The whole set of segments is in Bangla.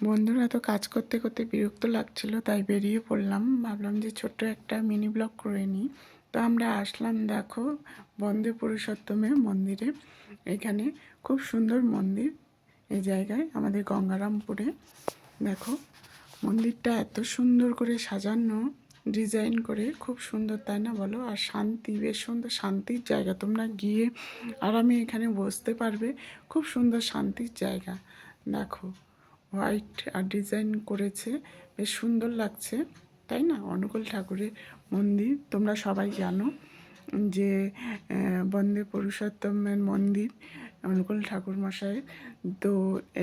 বন্ধুরা তো কাজ করতে করতে বিরক্ত লাগছিল, তাই বেরিয়ে পড়লাম। ভাবলাম যে ছোট্ট একটা মিনি ব্লগ করে নিই। তো আমরা আসলাম, দেখো, বন্দে পুরুষোত্তমের মন্দিরে। এখানে খুব সুন্দর মন্দির। এই জায়গায় আমাদের গঙ্গারামপুরে দেখো, মন্দিরটা এত সুন্দর করে সাজানো, ডিজাইন করে, খুব সুন্দর, তাই না বলো? আর শান্তি, বেশ সুন্দর শান্তির জায়গা। তোমরা গিয়ে আরামে এখানে বসতে পারবে। খুব সুন্দর শান্তির জায়গা। দেখো, হোয়াইট আর ডিজাইন করেছে, বেশ সুন্দর লাগছে, তাই না? অনুকূল ঠাকুরের মন্দির, তোমরা সবাই জানো যে বন্দে পুরুষোত্তমের মন্দির অনুকূল ঠাকুর মশাইয়ের। তো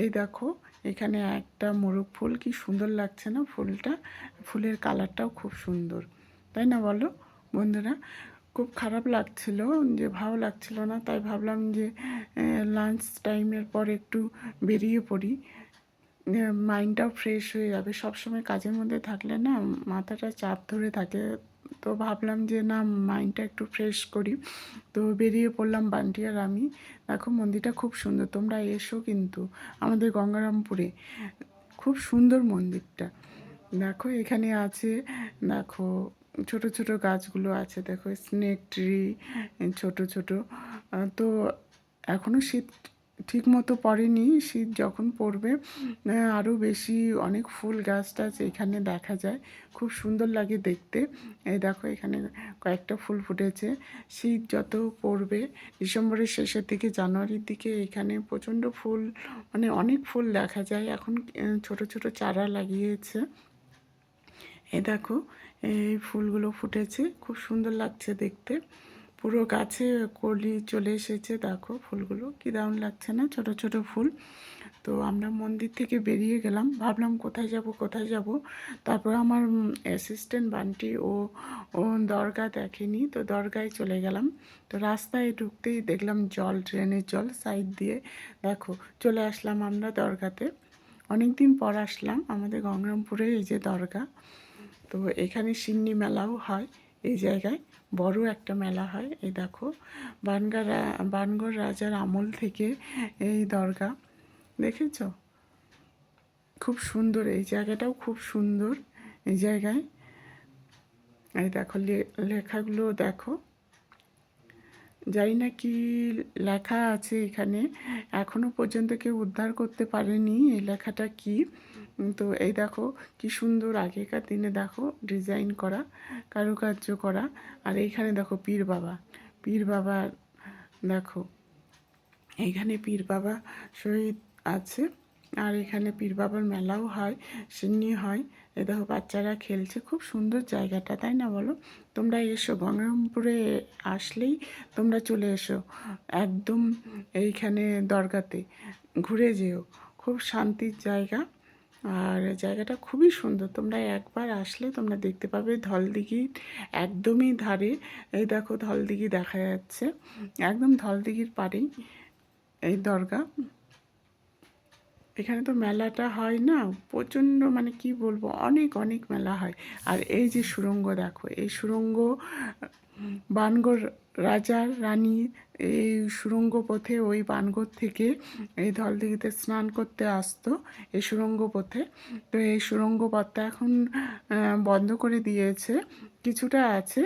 এই দেখো, এখানে একটা মোরগ ফুল, কি সুন্দর লাগছে না ফুলটা? ফুলের কালারটাও খুব সুন্দর, তাই না বলো বন্ধুরা? খুব খারাপ লাগছিল, যে ভালো লাগছিল না, তাই ভাবলাম যে লাঞ্চ টাইমের পর একটু বেরিয়ে পড়ি, মাইন্ডটাও ফ্রেশ হয়ে যাবে। সবসময় কাজের মধ্যে থাকলে না মাথাটা চাপ ধরে থাকে। তো ভাবলাম যে না, মাইন্ডটা একটু ফ্রেশ করি। তো বেরিয়ে পড়লাম বান্টি আর আমি। দেখো, মন্দিরটা খুব সুন্দর, তোমরা এসো কিন্তু আমাদের গঙ্গারামপুরে। খুব সুন্দর মন্দিরটা। দেখো এখানে আছে, দেখো ছোট ছোট গাছগুলো আছে, দেখো স্নেক ট্রি, ছোট ছোট। তো এখনও শীত ঠিক মতো পড়েনি, শীত যখন পড়বে আরও বেশি অনেক ফুল গাছ টাছ এখানে দেখা যায়, খুব সুন্দর লাগে দেখতে। এই দেখো, এখানে কয়েকটা ফুল ফুটেছে। শীত যত পড়বে, ডিসেম্বরের শেষের দিকে, জানুয়ারির দিকে, এখানে প্রচণ্ড ফুল, মানে অনেক ফুল দেখা যায়। এখন ছোট ছোট চারা লাগিয়েছে। এই দেখো, এই ফুলগুলো ফুটেছে, খুব সুন্দর লাগছে দেখতে। পুরো গাছে কলি চলে এসেছে, দেখো ফুলগুলো কি দারুণ লাগছে না, ছোট ছোট ফুল। তো আমরা মন্দির থেকে বেরিয়ে গেলাম, ভাবলাম কোথায় যাব কোথায় যাব। তারপর আমার অ্যাসিস্ট্যান্ট বান্টি ও দরগা দেখেনি, তো দরগায় চলে গেলাম। তো রাস্তায় ঢুকতেই দেখলাম জল, ট্রেনের জল সাইড দিয়ে। দেখো, চলে আসলাম আমরা দরগাতে। অনেক দিন পর আসলাম আমাদের গঙ্গারামপুরে, এই যে দরগা। তো এখানে সিন্নি মেলাও হয় এই জায়গায়, বড় একটা মেলা হয়। এই দেখো, বানগড় রাজার আমল থেকে এই দরগা, দেখেছ? খুব সুন্দর, এই জায়গাটাও খুব সুন্দর। এই জায়গায় এই দেখো, লেখাগুলো দেখো, জানি না কি লেখা আছে এখানে, এখনো পর্যন্ত কেউ উদ্ধার করতে পারেনি এই লেখাটা কি। তো এই দেখো কি সুন্দর, আগেকার দিনে দেখো ডিজাইন করা, কারুকার্য করা। আর এইখানে দেখো পীর বাবা, পীর বাবা, দেখো এইখানে পীর বাবা শহীদ আছে। আর এখানে পীর বাবার মেলাও হয়, সিন্নি হয়। এ দেখো বাচ্চারা খেলছে, খুব সুন্দর জায়গাটা, তাই না বলো? তোমরা এসো, গঙ্গারামপুরে আসলেই তোমরা চলে এসো একদম এইখানে দরগাতে, ঘুরে যেও। খুব শান্তির জায়গা, আর জায়গাটা খুবই সুন্দর। তোমরা একবার আসলে তোমরা দেখতে পাবে। ধলদিঘির একদমই ধারে, এই দেখো ধলদিঘি দেখা যাচ্ছে, একদম ধলদিঘির পাড়েই এই দরগা। এখানে তো মেলাটা হয় না, প্রচণ্ড, মানে কি বলবো, অনেক অনেক মেলা হয়। আর এই যে সুড়ঙ্গ দেখো, এই সুড়ঙ্গ বানগড় রাজার রানী এই সুড়ঙ্গ পথে, ওই বানগড় থেকে এই ধলদিঘিতে স্নান করতে আসতো এই সুড়ঙ্গ পথে। তো এই সুড়ঙ্গ পথটা এখন বন্ধ করে দিয়েছে, কিছুটা আছে,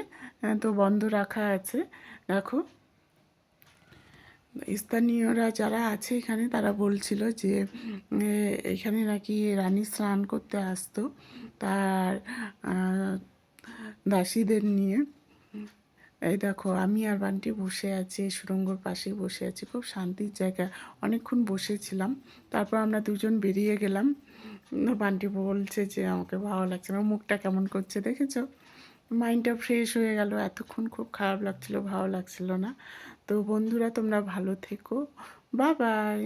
তো বন্ধ রাখা আছে। দেখো, স্থানীয়রা যারা আছে এখানে, তারা বলছিল যে এখানে নাকি রানী স্নান করতে আসতো তার দাসীদের নিয়ে। এই দেখো, আমি আর বান্টি বসে আছি, সুড়ঙ্গর পাশেই বসে আছি, খুব শান্তির জায়গা। অনেকক্ষণ বসেছিলাম, তারপর আমরা দুজন বেরিয়ে গেলাম। বান্টি বলছে যে আমাকে ভালো লাগছে না, মুখটা কেমন করছে, দেখেছো? মাইন্ডটা ফ্রেশ হয়ে গেল। এতক্ষণ খুব খারাপ লাগছিল, ভালো লাগছিল না। তো বন্ধুরা, তোমরা ভালো থেকো, বাই বাই।